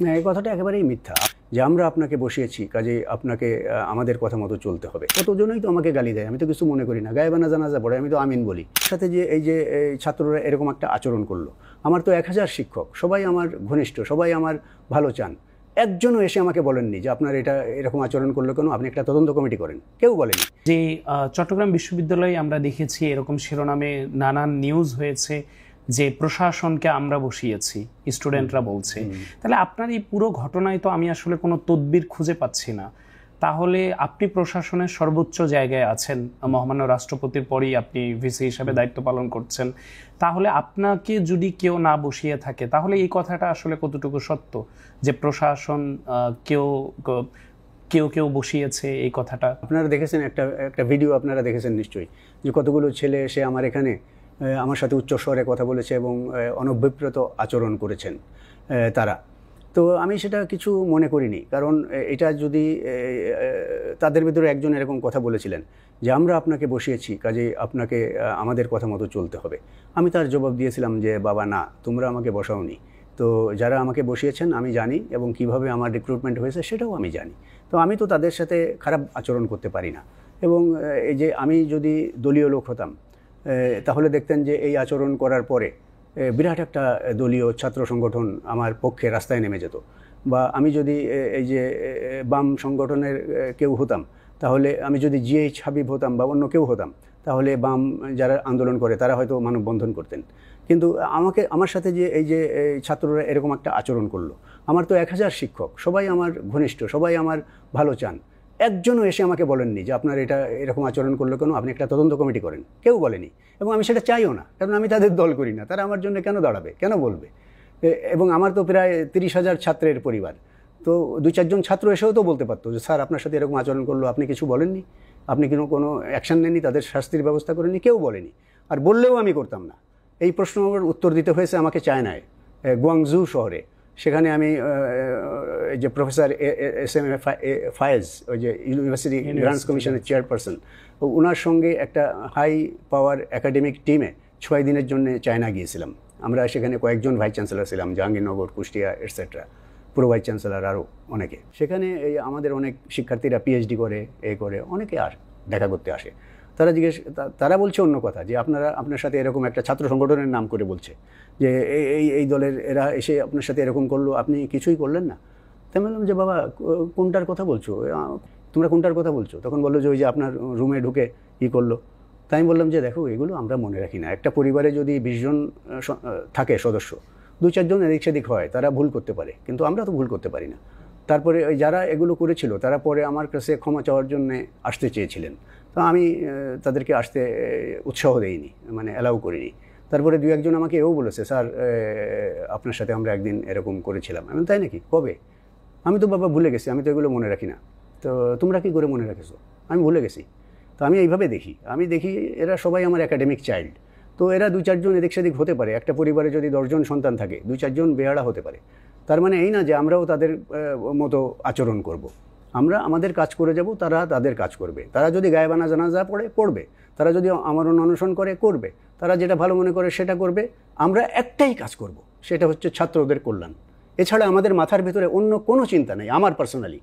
না, এই কথাটা একেবারেই মিথ্যা যে আমরা আপনাকে বসিয়েছি কাজেই আপনাকে আমাদের কথা মতো চলতে হবে। কতজনই তো আমাকে গালি দেয়, আমি তো কিছু মনে করি না, গায়েবানা জানাজা পড়ে আমি তো আমিন বলি। সাথে যে এই যে ছাত্ররা এরকম একটা আচরণ করলো, আমার তো 1000 শিক্ষক, সবাই আমার ঘনিষ্ঠ, সবাই আমার ভালো চান, একজনও এসে আমাকে বলেননি যে আপনার এটা এরকম আচরণ করলো কেন, আপনি একটা তদন্ত কমিটি করেন, কেউ বলেনি। যে চট্টগ্রাম বিশ্ববিদ্যালয়ে আমরা দেখেছি এরকম শিরোনামে নানান নিউজ হয়েছে যে প্রশাসনকে আমরা বসিয়েছি, স্টুডেন্টরা বলছে। তাহলে আপনার এই পুরো ঘটনায় তো আমি আসলে কোনো তদবির খুঁজে পাচ্ছি না। তাহলে আপনি প্রশাসনের সর্বোচ্চ জায়গায় আছেন, মহামান্য রাষ্ট্রপতির পরেই আপনি ভিসি হিসাবে দায়িত্ব পালন করছেন। তাহলে আপনাকে যদি কেউ না বসিয়ে থাকে তাহলে এই কথাটা আসলে কতটুকু সত্য যে প্রশাসন কেউ কেউ কেউ বসিয়েছে, এই কথাটা? আপনারা দেখেছেন একটা ভিডিও আপনারা দেখেছেন নিশ্চয়ই, যে কতগুলো ছেলে এসে আমার এখানে আমার সাথে উচ্চ স্বরে কথা বলেছে এবং অনভিপ্রেত আচরণ করেছেন তারা। তো আমি সেটা কিছু মনে করিনি, কারণ এটা যদি তাদের ভিতরে একজন এরকম কথা বলেছিলেন যে আমরা আপনাকে বসিয়েছি কাজেই আপনাকে আমাদের কথা মতো চলতে হবে। আমি তার জবাব দিয়েছিলাম যে বাবা না, তোমরা আমাকে বসাওনি। তো যারা আমাকে বসিয়েছেন আমি জানি, এবং কিভাবে আমার রিক্রুটমেন্ট হয়েছে সেটাও আমি জানি। তো আমি তো তাদের সাথে খারাপ আচরণ করতে পারি না। এবং এই যে আমি যদি দলীয় লোক হতাম তাহলে দেখতেন যে এই আচরণ করার পরে বিরাট একটা দলীয় ছাত্র সংগঠন আমার পক্ষে রাস্তায় নেমে যেত। বা আমি যদি এই যে বাম সংগঠনের কেউ হতাম, তাহলে আমি যদি জিএইচ হাবিব হতাম বা অন্য কেউ হতাম, তাহলে বাম যারা আন্দোলন করে তারা হয়তো মানববন্ধন করতেন। কিন্তু আমার সাথে যে এই যে ছাত্ররা এরকম একটা আচরণ করলো, আমার তো 1000 শিক্ষক, সবাই আমার ঘনিষ্ঠ, সবাই আমার ভালো চান, একজনও এসে আমাকে বলেননি যে আপনার এটা এরকম আচরণ করলো কেন, আপনি একটা তদন্ত কমিটি করেন, কেউ বলেনি। এবং আমি সেটা চাইও না, কারণ আমি তাদের দল করি না, তারা আমার জন্য কেন দাঁড়াবে, কেন বলবে। এবং আমার তো প্রায় 30,000 ছাত্রের পরিবার, তো 2-4 জন ছাত্র এসেও তো বলতে পারতো যে স্যার আপনার সাথে এরকম আচরণ করলো, আপনি কিছু বলেননি, আপনি কোনো অ্যাকশন নেননি, তাদের শাস্তির ব্যবস্থা করেননি, কেউ বলেনি। আর বললেও আমি করতাম না। এই প্রশ্নের উত্তর দিতে হয়েছে আমাকে চায়নায়, গুয়াংজু শহরে। সেখানে আমি যে প্রফেসর SM ফায়েজ, ওই যে ইউনিভার্সিটি গ্রান্টস কমিশনের চেয়ারপারসন, ওনার সঙ্গে একটা হাই পাওয়ার একাডেমিক টিমে 6 দিনের জন্য চায়না গিয়েছিলাম। আমরা সেখানে কয়েকজন ভাইস চ্যান্সেলর ছিলাম, জাহাঙ্গীরনগর, কুষ্টিয়া এটসেট্রা, পুরো ভাইস চ্যান্সেলর আরও অনেকে। সেখানে এই আমাদের অনেক শিক্ষার্থীরা PhD করে, করে অনেকে আর দেখা করতে আসে। তারা বলছে অন্য কথা, যে আপনার সাথে এরকম একটা ছাত্র সংগঠনের নাম করে বলছে যে এই দলের এরা এসে আপনার সাথে এরকম করলো, আপনি কিছুই করলেন না। তাই বললাম যে বাবা কোনটার কথা বলছো, তোমরা কোনটার কথা বলছো? তখন বললো যে ওই যে আপনার রুমে ঢুকে করলো। তাই আমি বললাম যে দেখো, এগুলো আমরা মনে রাখি না। একটা পরিবারে যদি 20 জন থাকে সদস্য, 2-4 জন এদিক সেদিক হয়, তারা ভুল করতে পারে, কিন্তু আমরা তো ভুল করতে পারি না। তারপরে ওই যারা এগুলো করেছিল তারা পরে আমার কাছে ক্ষমা চাওয়ার জন্য আসতে চেয়েছিলেন, তো আমি তাদেরকে আসতে উৎসাহ দেইনি, মানে অ্যালাউ করিনি। তারপরে 2-1 জন আমাকে এও বলেছে, স্যার আপনার সাথে আমরা একদিন এরকম করেছিলাম। আমি তাই নাকি, কবে? আমি তো বাবা ভুলে গেছি, আমি তো এগুলো মনে রাখি না। তো তোমরা কি করে মনে রাখেছো? আমি ভুলে গেছি। তো আমি এইভাবে দেখি এরা সবাই আমার একাডেমিক চাইল্ড। তো এরা 2-4 জন এদিক সেদিক হতে পারে। একটা পরিবারে যদি 10 জন সন্তান থাকে, 2-4 জন বেহারা হতে পারে। তার মানে এই না যে আমরাও তাদের মতো আচরণ করব। আমরা আমাদের কাজ করে যাব, তারা তাদের কাজ করবে। তারা যদি গায়েবানা জানাজা পড়বে, তারা যদি আমরণ অনশন করবে, তারা যেটা ভালো মনে করে সেটা করবে। আমরা একটাই কাজ করব, সেটা হচ্ছে ছাত্রদের কল্যাণ। এছাড়া আমাদের মাথার ভেতরে অন্য কোনো চিন্তা নেই, আমার পার্সোনালি।